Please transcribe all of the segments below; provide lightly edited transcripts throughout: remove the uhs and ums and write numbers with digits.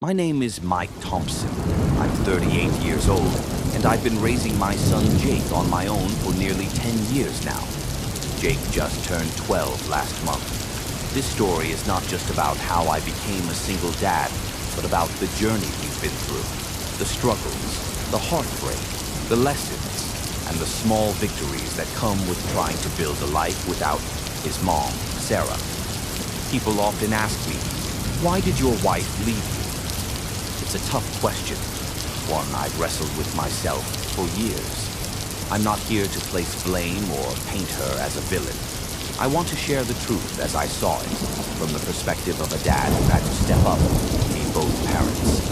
My name is Mike Thompson. I'm 38 years old, and I've been raising my son Jake on my own for nearly 10 years now. Jake just turned 12 last month. This story is not just about how I became a single dad, but about the journey we've been through, the struggles, the heartbreak, the lessons, and the small victories that come with trying to build a life without his mom, Sarah. People often ask me, why did your wife leave you? It's a tough question, one I've wrestled with myself for years. I'm not here to place blame or paint her as a villain. I want to share the truth as I saw it, from the perspective of a dad who had to step up and be both parents.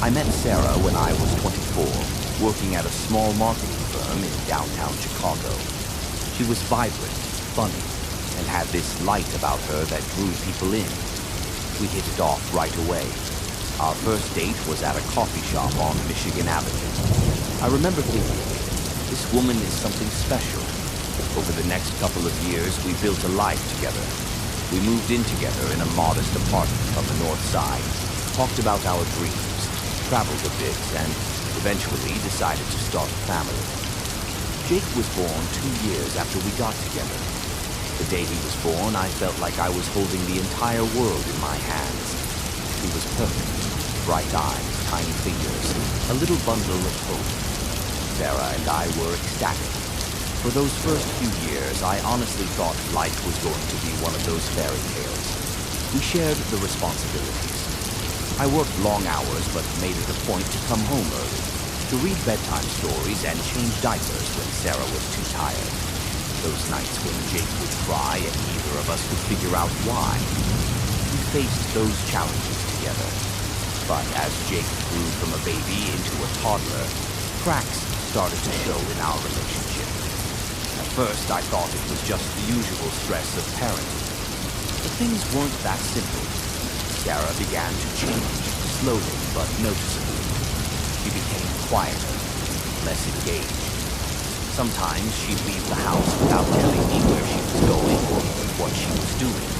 I met Sarah when I was 24, working at a small marketing firm in downtown Chicago. She was vibrant, funny, and had this light about her that drew people in. We hit it off right away. Our first date was at a coffee shop on Michigan Avenue. I remember thinking, this woman is something special. Over the next couple of years, we built a life together. We moved in together in a modest apartment on the north side, talked about our dreams, traveled a bit, and eventually decided to start a family. Jake was born 2 years after we got together. The day he was born, I felt like I was holding the entire world in my hands. He was perfect. Bright eyes, tiny fingers, a little bundle of hope. Sarah and I were ecstatic. For those first few years, I honestly thought life was going to be one of those fairy tales. We shared the responsibilities. I worked long hours, but made it a point to come home early, to read bedtime stories and change diapers when Sarah was too tired. Those nights when Jake would cry and neither of us could figure out why. We faced those challenges together. But as Jake grew from a baby into a toddler, cracks started to show in our relationship. At first, I thought it was just the usual stress of parenting. But things weren't that simple. Sarah began to change, slowly but noticeably. She became quieter, less engaged. Sometimes she'd leave the house without telling me where she was going or what she was doing.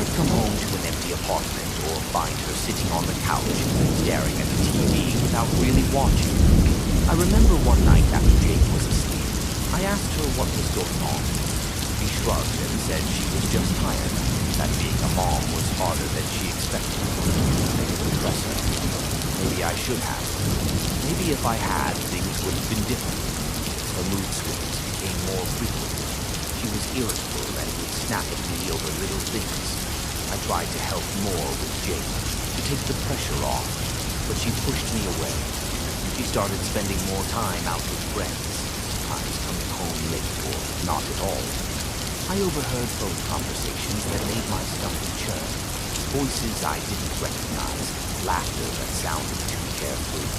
I'd come home to an empty apartment or find her sitting on the couch, staring at the TV without really watching. I remember one night after Jake was asleep, I asked her what was going on. She shrugged and said she was just tired, that being a mom was harder than she expected. I didn't press her. Maybe I should have. Maybe if I had, things would have been different. Her mood swings became more frequent. She was irritable and would snap at me over little things. I tried to help more with Jake, to take the pressure off, but she pushed me away. She started spending more time out with friends, times coming home late or not at all. I overheard phone conversations that made my stomach churn, voices I didn't recognize, laughter that sounded too carefree.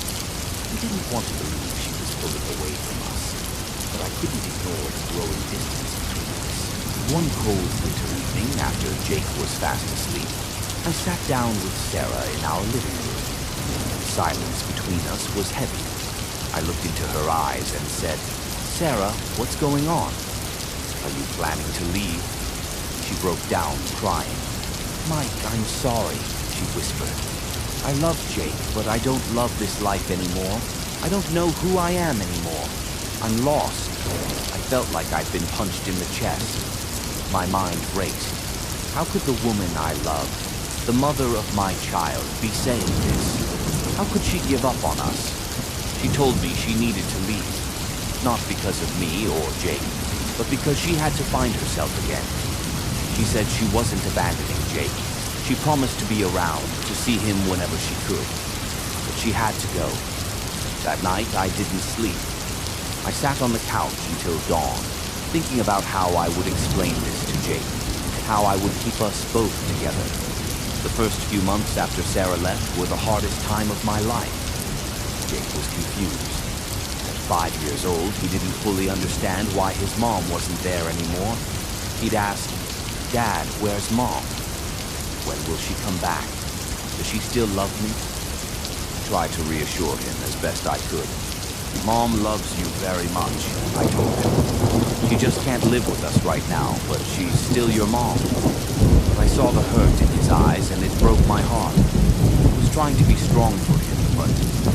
I didn't want to believe she was pulling away from us, but I couldn't ignore the growing distance between us. One cold winter evening, after Jake was fast asleep, I sat down with Sarah in our living room. The silence between us was heavy. I looked into her eyes and said, "Sarah, what's going on? Are you planning to leave?" She broke down, crying. "Mike, I'm sorry," she whispered. "I love Jake, but I don't love this life anymore. I don't know who I am anymore. I'm lost." I felt like I'd been punched in the chest. My mind raced. How could the woman I loved, the mother of my child, be saying this? How could she give up on us? She told me she needed to leave, not because of me or Jake, but because she had to find herself again. She said she wasn't abandoning Jake. She promised to be around, to see him whenever she could. But she had to go. That night, I didn't sleep. I sat on the couch until dawn, thinking about how I would explain this to Jake, how I would keep us both together. The first few months after Sarah left were the hardest time of my life. Jake was confused. At 5 years old, he didn't fully understand why his mom wasn't there anymore. He'd ask, "Dad, where's Mom? When will she come back? Does she still love me?" I tried to reassure him as best I could. "Mom loves you very much," I told him. "She just can't live with us right now, but she's still your mom." I saw the hurt in his eyes, and it broke my heart. It was trying to be strong for him, but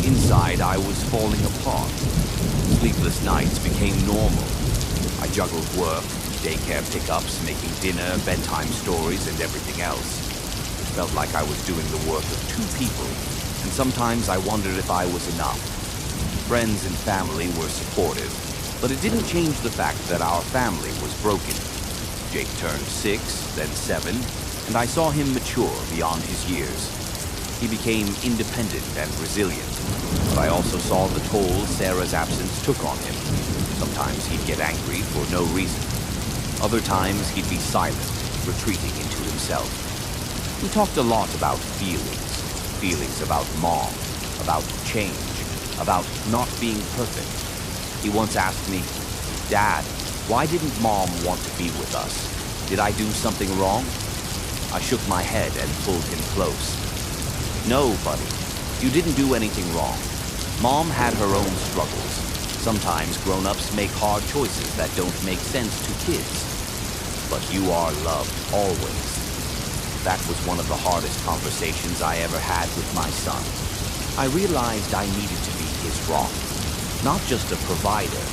inside I was falling apart. Sleepless nights became normal. I juggled work, daycare pickups, making dinner, bedtime stories, and everything else. It felt like I was doing the work of two people, and sometimes I wondered if I was enough. Friends and family were supportive, but it didn't change the fact that our family was broken. Jake turned 6, then 7, and I saw him mature beyond his years. He became independent and resilient, but I also saw the toll Sarah's absence took on him. Sometimes he'd get angry for no reason. Other times he'd be silent, retreating into himself. We talked a lot about feelings about Mom, about change, about not being perfect. He once asked me, "Dad, why didn't Mom want to be with us? Did I do something wrong?" I shook my head and pulled him close. "No, buddy, you didn't do anything wrong. Mom had her own struggles. Sometimes grown-ups make hard choices that don't make sense to kids. But you are loved always." That was one of the hardest conversations I ever had with my son. I realized I needed to be his rock. Not just a provider,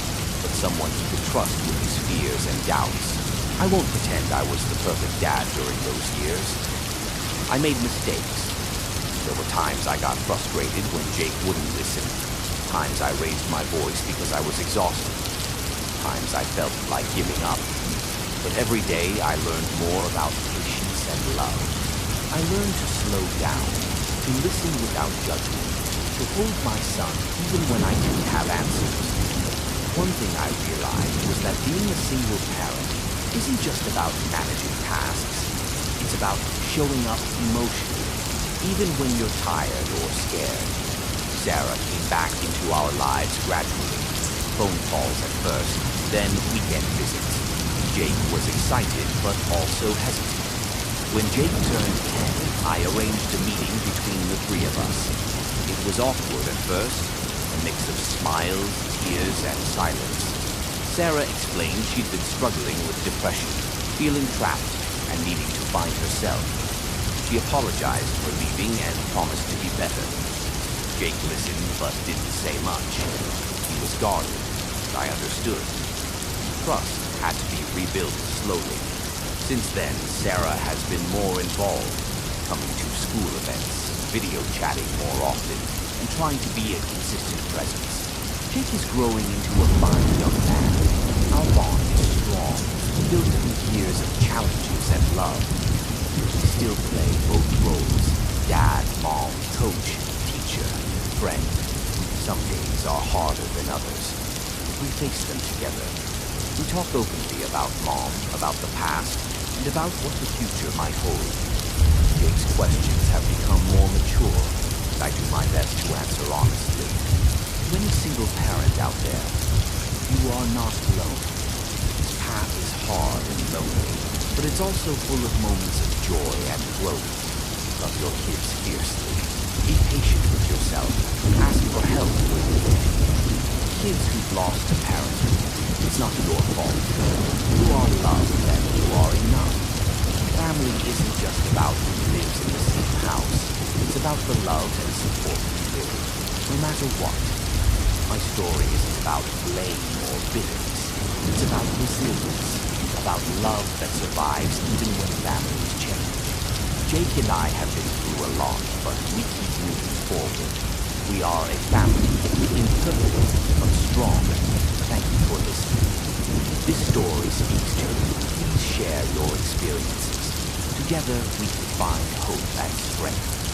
but someone he could trust with his fears and doubts. I won't pretend I was the perfect dad during those years. I made mistakes. There were times I got frustrated when Jake wouldn't listen. Times I raised my voice because I was exhausted. Times I felt like giving up. But every day I learned more about patience and love. I learned to slow down, to listen without judgment, to hold my son even when I didn't have answers. One thing I realized was that being a single parent isn't just about managing tasks. It's about showing up emotionally, even when you're tired or scared. Sarah came back into our lives gradually. Phone calls at first, then weekend visits. Jake was excited, but also hesitant. When Jake turned 10, I arranged a meeting between the three of us. It was awkward at first, a mix of smiles, tears, and silence. Sarah explained she'd been struggling with depression, feeling trapped, and needing to find herself. She apologized for leaving and promised to be better. Jake listened, but didn't say much. He was guarded, and I understood. Trust had to be rebuilt slowly. Since then, Sarah has been more involved, coming to school events, video chatting more often, and trying to be a consistent presence. Jake is growing into a fine young man. Our bond is strong, built through years of challenges and love. We still play both roles: dad, mom, coach, teacher, friend. Some days are harder than others. We face them together. We talk openly about Mom, about the past, and about what the future might hold. Jake's questions have become more mature, and I do my best to answer honestly. To any single parent out there, you are not alone. This path is hard and lonely, but it's also full of moments of joy and growth. Love your kids fiercely. Be patient with yourself. Ask for help when you need it. Kids who've lost a parent, it's not your fault. You are loved and you are enough. Family isn't just about who lives in the same house. It's about the love and support we give, no matter what. My story isn't about blame or bitterness. It's about resilience, about love that survives even when families change. Jake and I have been through a lot, but we keep moving forward. We are a family, imperfect but strong. Thank you for listening. If this story speaks to you, please share your experiences. Together, we can find hope and strength.